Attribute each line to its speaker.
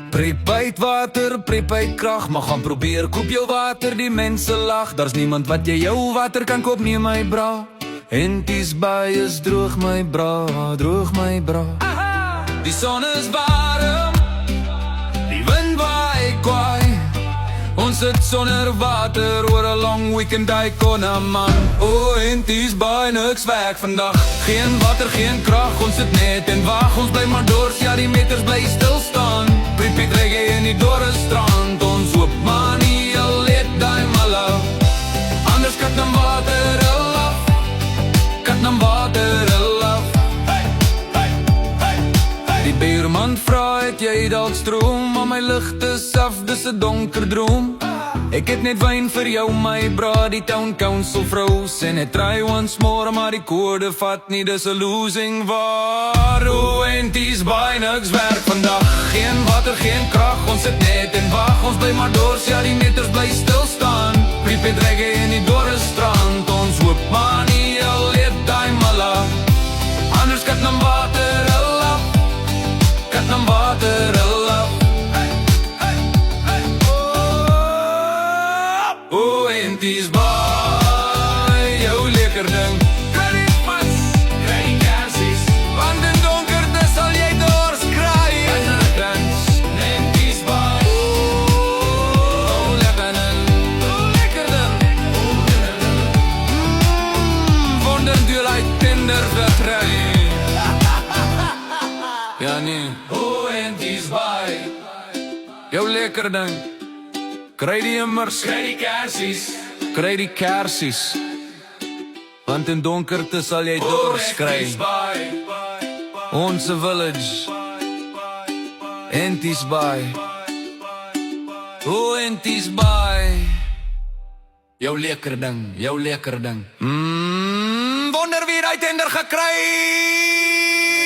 Speaker 1: Prepaid water, prepaid krag, maar gaan probeer koop jou water, die mense lag. Daar's niemand wat jy jou water kan koop nie, my bra. En ties baie is droog, my bra, droog, my bra. Die son is warm, die wind waai kwaai. Ons sit sonder water oor 'n long weekend, hy kon 'n man. En ties baie niks werk vandag. Geen water, geen krag, ons sit net en wag. Ons bly maar dors, ja die meters bly stil staan. Prepaid reggae in die dorre strand. Ons hoop maar nie al let die mala. Anders kat nam water af, kat nam water af. Die buurman vra, het jy dalk stroom? Maar my lig is af, dis 'n donker droom. Ek het net wyn vir jou, my bra. Die town council vrou sê net try once more, maar die koorde vat nie, dis 'n losing war. En ties baie niks werk vandag. Geen water, geen krag, ons sit net en wag. Ons bly maar dors, ja die meters bly stil staan. Prepaid reggae in die dorre strand. Ons hoop maar nie al let die mala. Anders kat nam water af, kat nam water af. En ties baie jou lekker ding. Kry die pas, kry die kersies, want in donkerte sal jy dors kry. En ties baie lekker ding, lekker ding. Wonder duur uit Tinder verkry. Ja nee, en ties baie jou lekker ding. Kry die immers, kry die kersies, kry die kersies, want in donkerte sal jy dors kry. Ons village, Enties Bay, Enties Bay. Jou lekker ding, jou lekker ding. Wonder wie hy tender gekry.